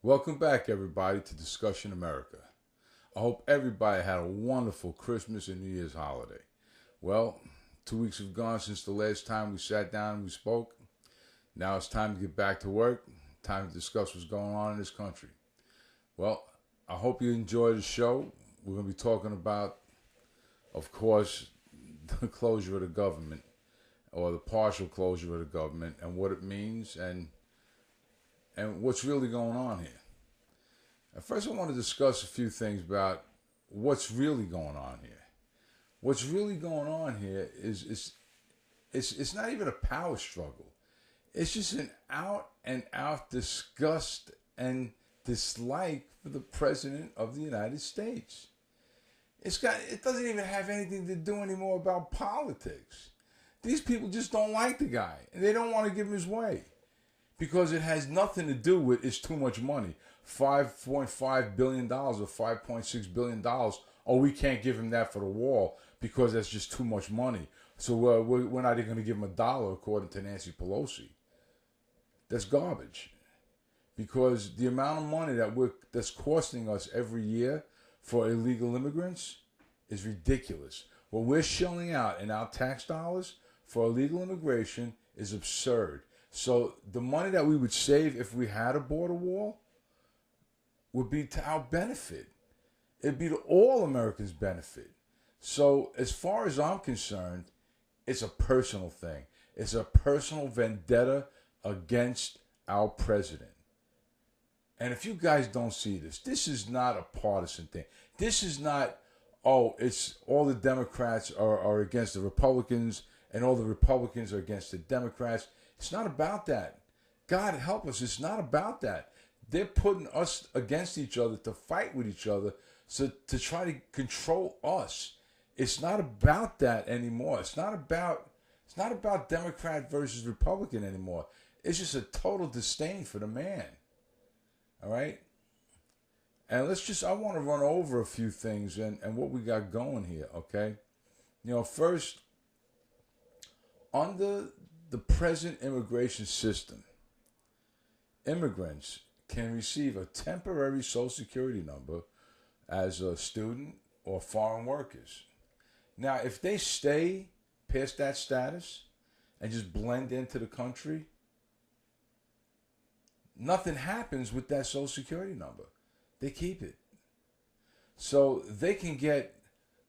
Welcome back, everybody, to Discussion America. I hope everybody had a wonderful Christmas and New Year's holiday. Well, 2 weeks have gone since the last time we sat down and we spoke. Now it's time to get back to work, time to discuss what's going on in this country. Well, I hope you enjoy the show. We're going to be talking about, of course, the closure of the government, or the partial closure of the government, and what it means and what's really going on here. At first, I want to discuss a few things about what's really going on here. What's really going on here is it's not even a power struggle. It's just an out and out disgust and dislike for the President of the United States. It doesn't even have anything to do anymore about politics. These people just don't like the guy, and they don't want to give him his way. Because it has nothing to do with it's too much money. $5.5 billion or $5.6 billion. Oh, we can't give him that for the wall because that's just too much money. So we're not even going to give him a dollar, according to Nancy Pelosi. That's garbage. Because the amount of money that's costing us every year for illegal immigrants is ridiculous. What we're shelling out in our tax dollars for illegal immigration is absurd. So the money that we would save if we had a border wall would be to our benefit. It'd be to all Americans' benefit. So as far as I'm concerned, it's a personal thing. It's a personal vendetta against our president. And if you guys don't see this, this is not a partisan thing. This is not, it's all the Democrats are against the Republicans and all the Republicans are against the Democrats. It's not about that. God help us. It's not about that. They're putting us against each other to fight with each other, so to try to control us. It's not about that anymore. It's not about Democrat versus Republican anymore. It's just a total disdain for the man. All right? And I want to run over a few things and what we got going here, okay? First, under the present immigration system, immigrants can receive a temporary Social Security number as a student or foreign workers. Now, if they stay past that status and just blend into the country, nothing happens with that Social Security number. They keep it. So they can get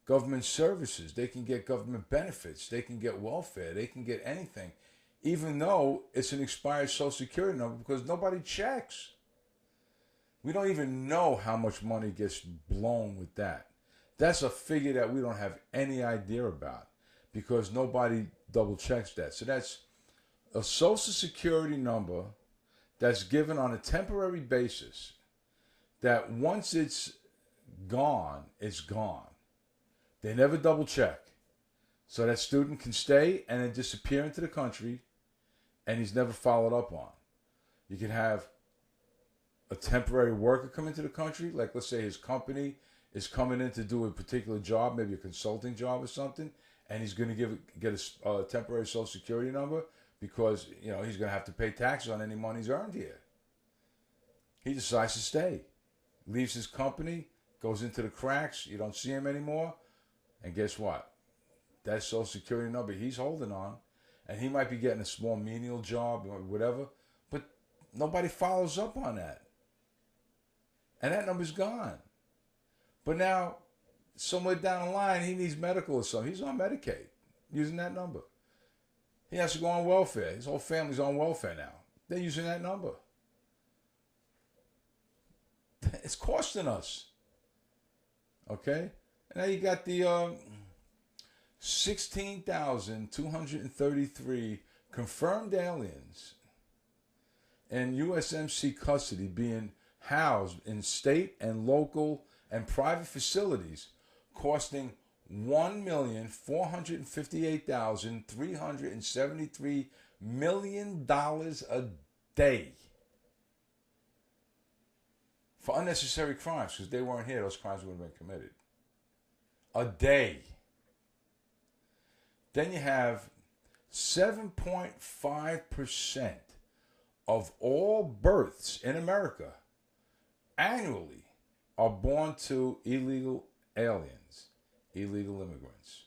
government services, they can get government benefits, they can get welfare, they can get anything, even though it's an expired Social Security number, because nobody checks. We don't even know how much money gets blown with that. That's a figure that we don't have any idea about because nobody double checks that. So that's a Social Security number that's given on a temporary basis, that once it's gone, it's gone. They never double check. So that student can stay and then disappear into the country, and he's never followed up on. You can have a temporary worker come into the country, like let's say his company is coming in to do a particular job, maybe a consulting job or something, and he's going to get a temporary Social Security number because he's going to have to pay taxes on any money he's earned here. He decides to stay, leaves his company, goes into the cracks, you don't see him anymore, and guess what? That Social Security number he's holding on, and he might be getting a small menial job or whatever, but nobody follows up on that. And that number's gone. But now, somewhere down the line, he needs medical or something. He's on Medicaid using that number. He has to go on welfare. His whole family's on welfare now. They're using that number. It's costing us. Okay? And now you got the 16,233 confirmed aliens in USMC custody being housed in state and local and private facilities, costing $1,458,373 million a day for unnecessary crimes, because they weren't here, those crimes would have been committed. A day. Then you have 7.5% of all births in America annually are born to illegal aliens, illegal immigrants,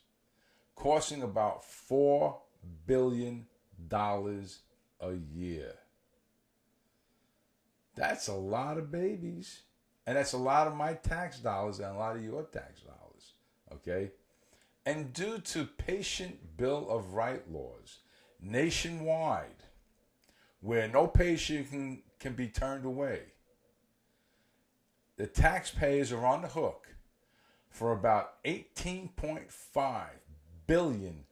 costing about $4 billion a year. That's a lot of babies. And that's a lot of my tax dollars and a lot of your tax dollars. Okay? And due to patient Bill of Rights laws nationwide, where no patient can be turned away, the taxpayers are on the hook for about $18.5 billion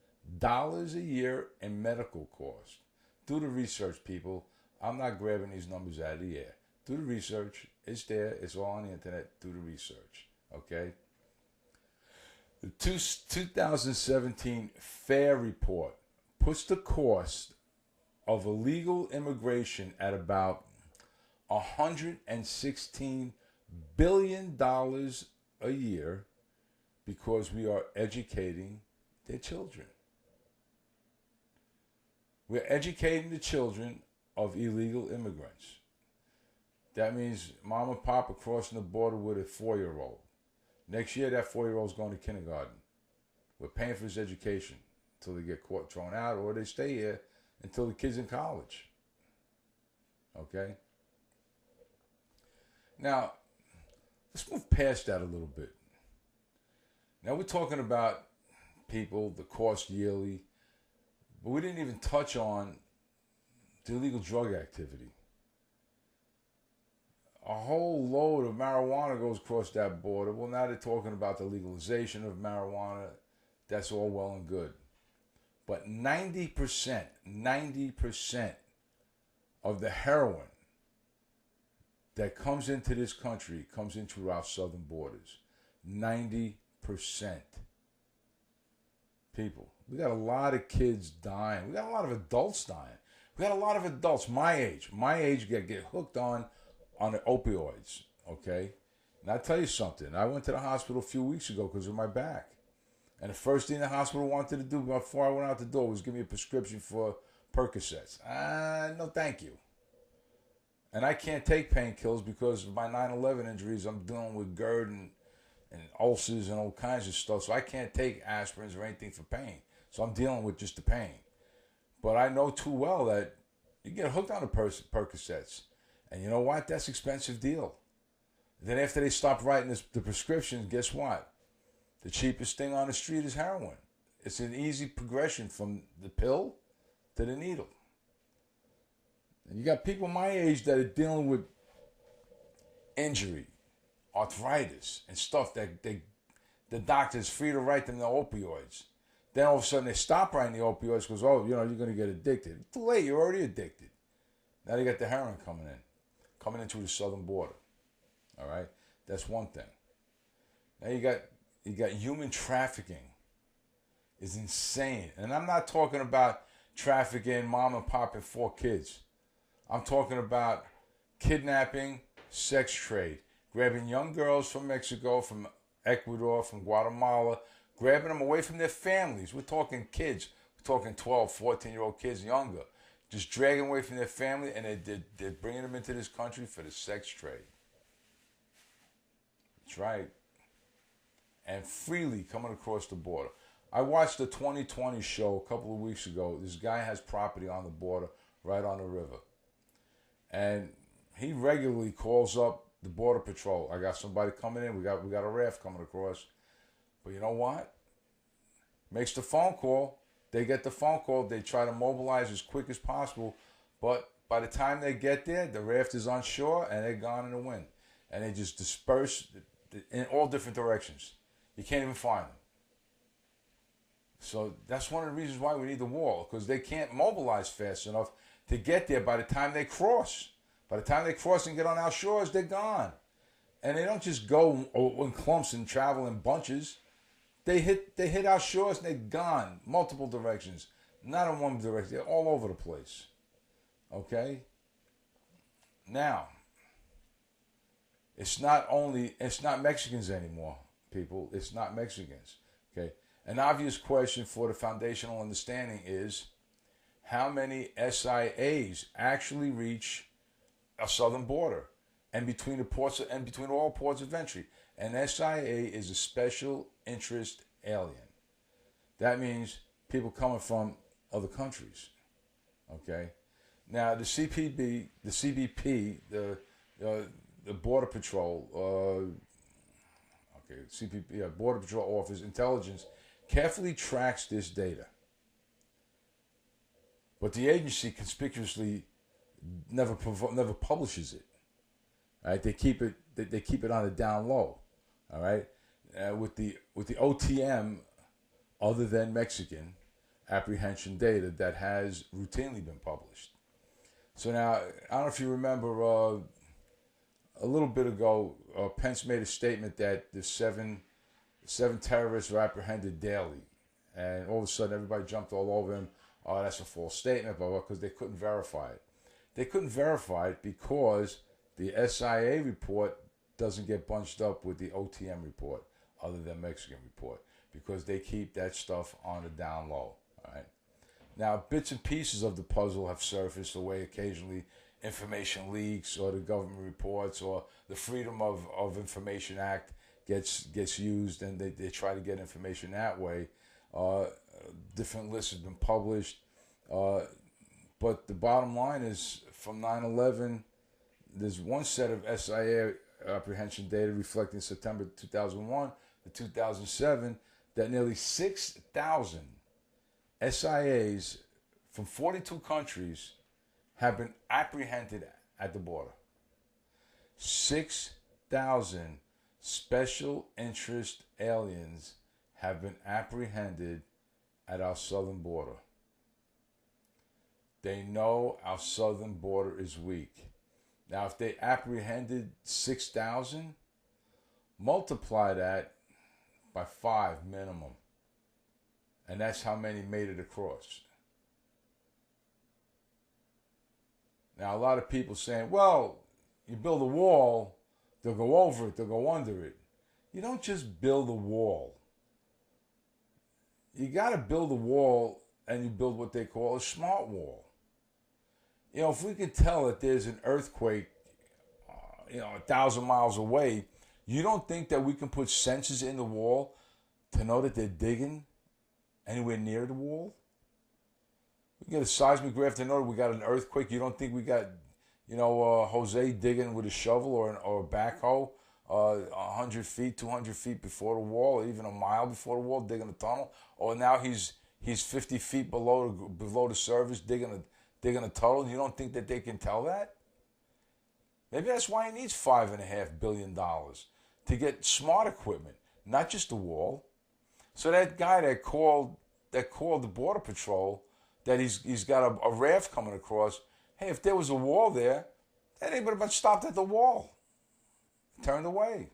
a year in medical costs. Do the research, people. I'm not grabbing these numbers out of the air. Do the research. It's there. It's all on the internet. Do the research. Okay? The 2017 FAIR report puts the cost of illegal immigration at about $116 billion a year because we are educating their children. We're educating the children of illegal immigrants. That means mom and pop are crossing the border with a 4-year-old. Next year, that 4-year-old's going to kindergarten. We're paying for his education until they get caught, thrown out, or they stay here until the kid's in college. Okay? Now, let's move past that a little bit. Now, we're talking about people, the cost yearly, but we didn't even touch on the illegal drug activity. A whole load of marijuana goes across that border. Well, now they're talking about the legalization of marijuana. That's all well and good. But 90% of the heroin that comes into this country comes in through our southern borders. 90%. People, we got a lot of kids dying. We got a lot of adults dying. We got a lot of adults my age get hooked on the opioids, okay? And I'll tell you something. I went to the hospital a few weeks ago because of my back. And the first thing the hospital wanted to do before I went out the door was give me a prescription for Percocets. No, thank you. And I can't take painkillers because of my 9/11 injuries. I'm dealing with GERD and ulcers and all kinds of stuff. So I can't take aspirins or anything for pain. So I'm dealing with just the pain. But I know too well that you get hooked on the Percocets. And you know what? That's an expensive deal. Then after they stop writing the prescriptions, guess what? The cheapest thing on the street is heroin. It's an easy progression from the pill to the needle. And you got people my age that are dealing with injury, arthritis, and stuff that the doctor's free to write them the opioids. Then all of a sudden they stop writing the opioids because, you're going to get addicted. Too late, you're already addicted. Now they got the heroin coming in through the southern border. All right? That's one thing. Now you got human trafficking. It's insane. And I'm not talking about trafficking mom and pop and 4 kids. I'm talking about kidnapping, sex trade, grabbing young girls from Mexico, from Ecuador, from Guatemala, grabbing them away from their families. We're talking kids. We're talking 12, 14-year-old kids, younger. Just dragging them away from their family, and they're bringing them into this country for the sex trade. That's right. And freely coming across the border. I watched the 2020 show a couple of weeks ago. This guy has property on the border, right on the river. And he regularly calls up the Border Patrol. I got somebody coming in. We got a raft coming across. But you know what? Makes the phone call. They get the phone call. They try to mobilize as quick as possible. But by the time they get there, the raft is on shore and they're gone in the wind. And they just disperse in all different directions. You can't even find them. So that's one of the reasons why we need the wall, because they can't mobilize fast enough to get there by the time they cross. By the time they cross and get on our shores, they're gone. And they don't just go in clumps and travel in bunches. They hit our shores and they're gone. Multiple directions. Not in one direction. They're all over the place. Okay? Now, it's not Mexicans anymore, people. It's not Mexicans. Okay? An obvious question for the foundational understanding is, how many SIAs actually reach a southern border? and between the ports and between all ports of entry. An SIA is a special interest alien. That means people coming from other countries. Okay. Now the CBP, the Border Patrol, CBP, Border Patrol Office Intelligence, carefully tracks this data, but the agency conspicuously never publishes it. All right, they keep it on the down low. All right, with the OTM, other than Mexican apprehension data that has routinely been published. So now, I don't know if you remember, a little bit ago, Pence made a statement that the seven terrorists were apprehended daily, and all of a sudden everybody jumped all over him. Oh, that's a false statement, because they couldn't verify it. They couldn't verify it because the SIA report doesn't get bunched up with the OTM report, other than Mexican report, because they keep that stuff on the down low. All right. Now, bits and pieces of the puzzle have surfaced the way occasionally information leaks or the government reports or the Freedom of Information Act gets used, and they try to get information that way. Different lists have been published. But the bottom line is, from 9/11, there's one set of SIA apprehension data reflecting September 2001 to 2007 that nearly 6,000 SIAs from 42 countries have been apprehended at the border. 6,000 special interest aliens have been apprehended at our southern border. They know our southern border is weak. Now, if they apprehended 6,000, multiply that by 5 minimum. And that's how many made it across. Now, a lot of people saying, well, you build a wall, they'll go over it, they'll go under it. You don't just build a wall. You got to build a wall, and you build what they call a smart wall. You know, if we can tell that there's an earthquake, 1,000 miles away, you don't think that we can put sensors in the wall to know that they're digging anywhere near the wall? We get a seismograph to know that we got an earthquake. You don't think we got, Jose digging with a shovel or a backhoe 100 feet, 200 feet before the wall, or even a mile before the wall, digging a tunnel? Or now he's 50 feet below the surface digging a tunnel. You don't think that they can tell that? Maybe that's why he needs $5.5 billion to get smart equipment, not just the wall. So that guy that called the Border Patrol, that he's got a raft coming across. Hey, if there was a wall there, they would have been stopped at the wall, turned away.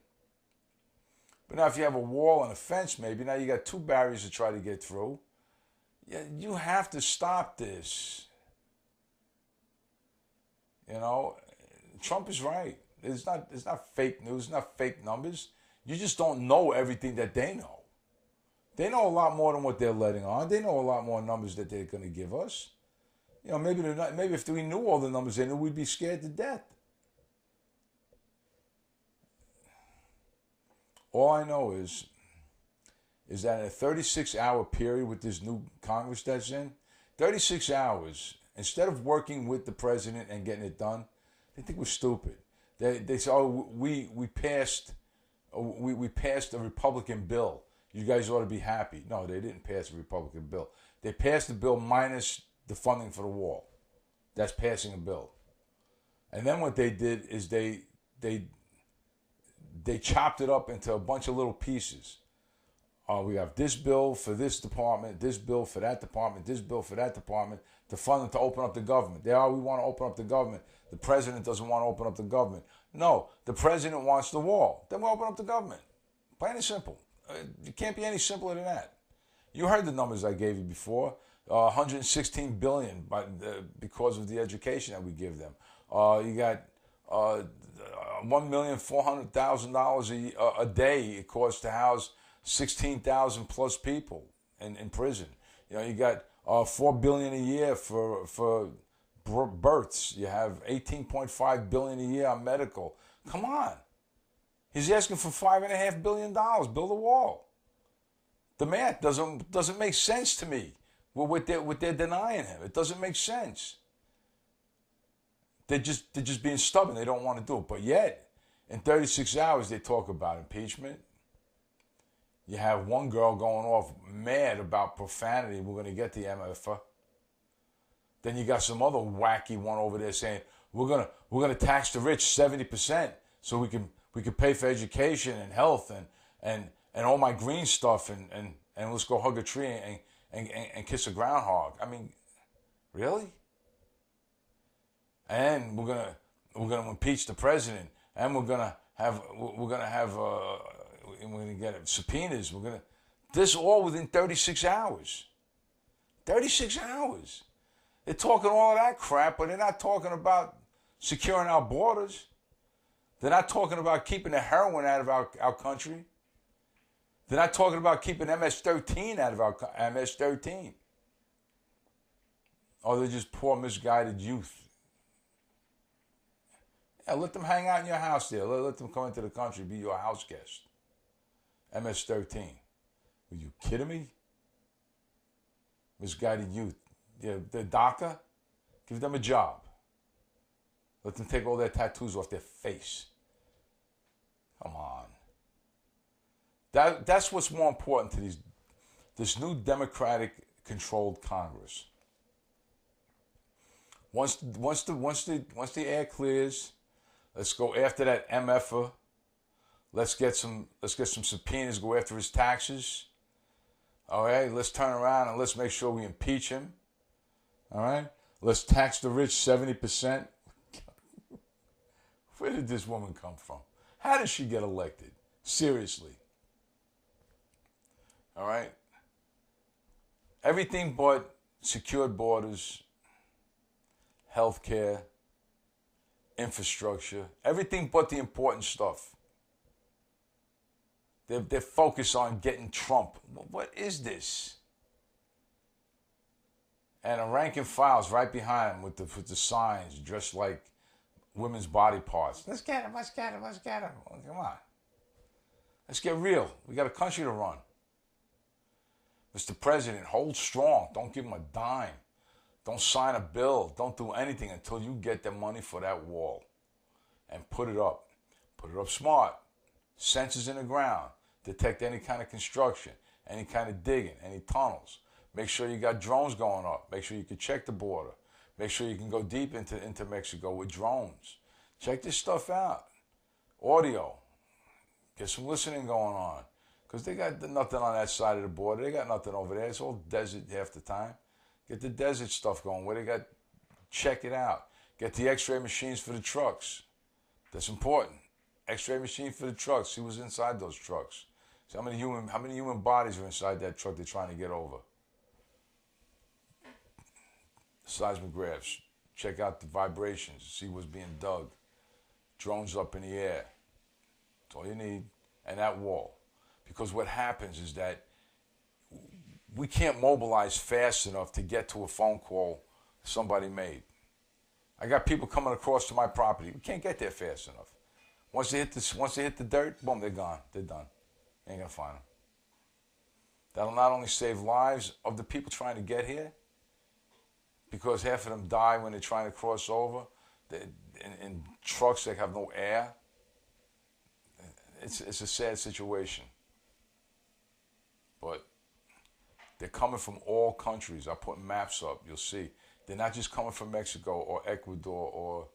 But now if you have a wall and a fence, maybe now you got two barriers to try to get through. Yeah, you have to stop this. Trump is right. It's not fake news. It's not fake numbers. You just don't know everything that they know. They know a lot more than what they're letting on. They know a lot more numbers that they're going to give us. Maybe if we knew all the numbers they knew, we'd be scared to death. All I know is that in a 36-hour period with this new Congress that's in, 36 hours, instead of working with the president and getting it done, they think we're stupid. They say, oh, we passed a Republican bill. You guys ought to be happy. No, they didn't pass a Republican bill. They passed the bill minus the funding for the wall. That's passing a bill. And then what they did is they chopped it up into a bunch of little pieces. We have this bill for this department, this bill for that department, this bill for that department, to fund them to open up the government. We want to open up the government. The president doesn't want to open up the government. No, the president wants the wall. Then we'll open up the government. Plain and simple. It can't be any simpler than that. You heard the numbers I gave you before. 116 billion because of the education that we give them. You got $1,400,000 a day it costs to house 16,000 plus people in prison. You got $4 billion a year for births. You have 18.5 billion a year on medical. Come on. He's asking for $5.5 billion. Build a wall. The math doesn't make sense to me. What they're denying him. It doesn't make sense. They're just being stubborn. They don't want to do it. But yet, in 36 hours, they talk about impeachment. You have one girl going off mad about profanity. We're going to get the MFA. Then you got some other wacky one over there saying we're gonna tax the rich 70% so we can pay for education and health and all my green stuff and let's go hug a tree and kiss a groundhog. I mean, really? And we're gonna impeach the president, and we're gonna get subpoenas. This all within 36 hours. 36 hours. They're talking all of that crap, but they're not talking about securing our borders. They're not talking about keeping the heroin out of our country. They're not talking about keeping MS-13 out of our MS-13. Oh, they're just poor, misguided youth. Yeah, let them hang out in your house there. Let them come into the country, be your house guest. MS-13. Are you kidding me? Misguided youth. Yeah, the DACA, give them a job. Let them take all their tattoos off their face. Come on. That's what's more important to this new Democratic-controlled Congress. Once the air clears, let's go after that MFA. Let's get some subpoenas. Go after his taxes. All right. Let's turn around and let's make sure we impeach him. All right. Let's tax the rich 70%. Where did this woman come from? How did she get elected? Seriously. All right. Everything but secured borders, healthcare, infrastructure, everything but the important stuff. They're focused on getting Trump. What is this? And a rank and file's right behind him with the signs dressed like women's body parts. Let's get him. Well, come on. Let's get real. We got a country to run. Mr. President, hold strong. Don't give him a dime. Don't sign a bill. Don't do anything until you get the money for that wall. And put it up. Put it up smart. Sensors in the ground. Detect any kind of construction, any kind of digging, any tunnels. Make sure you got drones going up. Make sure you can check the border. Make sure you can go deep into Mexico with drones. Check this stuff out. Audio. Get some listening going on. Because they got nothing on that side of the border. They got nothing over there. It's all desert half the time. Get the desert stuff going. Where they got, check it out. Get the x-ray machines for the trucks. That's important. X-ray machine for the trucks. See what's inside those trucks. See how many human bodies are inside that truck they're trying to get over. Seismographs. Check out the vibrations. See what's being dug. Drones up in the air. That's all you need. And that wall. Because what happens is that we can't mobilize fast enough to get to a phone call somebody made. I got people coming across to my property. We can't get there fast enough. Once they hit the dirt, boom, they're gone. They're done. You ain't gonna find them. That'll not only save lives of the people trying to get here, because half of them die when they're trying to cross over in trucks that have no air. It's a sad situation. But they're coming from all countries. I put maps up. You'll see. They're not just coming from Mexico or Ecuador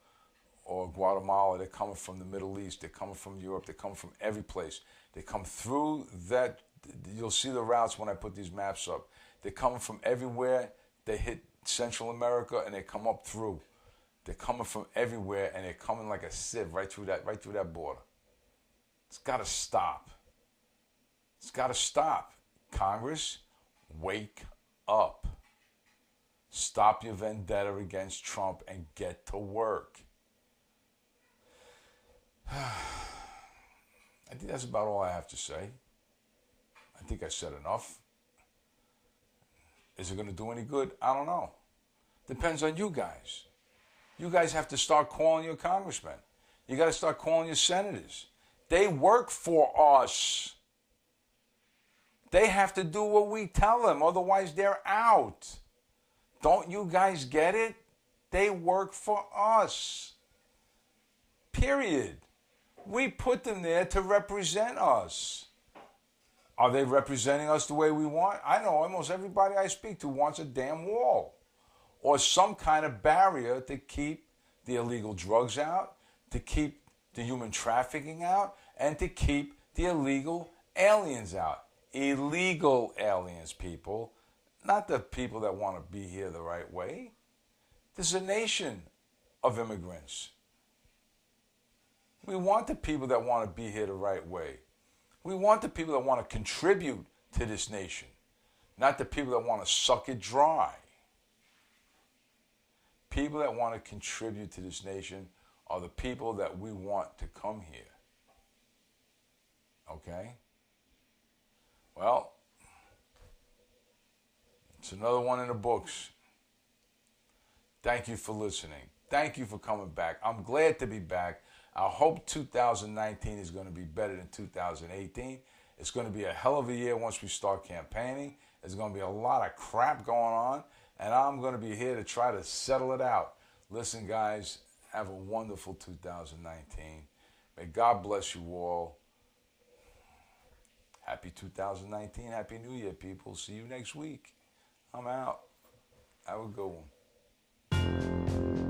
or Guatemala. They're coming from the Middle East. They're coming from Europe. They're coming from every place. They come through that. You'll see the routes when I put these maps up. They're coming from everywhere. They hit Central America and they come up through. They're coming from everywhere and they're coming like a sieve right through that border. It's got to stop. It's got to stop. Congress, wake up. Stop your vendetta against Trump and get to work. I think that's about all I have to say. I think I said enough. Is it going to do any good? I don't know. Depends on you guys. You guys have to start calling your congressmen. You got to start calling your senators. They work for us. They have to do what we tell them, otherwise they're out. Don't you guys get it? They work for us. Period. We put them there to represent us. Are they representing us the way we want? I know almost everybody I speak to wants a damn wall or some kind of barrier to keep the illegal drugs out, to keep the human trafficking out, and to keep the illegal aliens out. Illegal aliens, people, not the people that want to be here the right way. This is a nation of immigrants. We want the people that want to be here the right way. We want the people that want to contribute to this nation, not the people that want to suck it dry. People that want to contribute to this nation are the people that we want to come here. Okay? Well, it's another one in the books. Thank you for listening. Thank you for coming back. I'm glad to be back. I hope 2019 is going to be better than 2018. It's going to be a hell of a year once we start campaigning. There's going to be a lot of crap going on, and I'm going to be here to try to settle it out. Listen, guys, have a wonderful 2019. May God bless you all. Happy 2019. Happy New Year, people. See you next week. I'm out. Have a good one.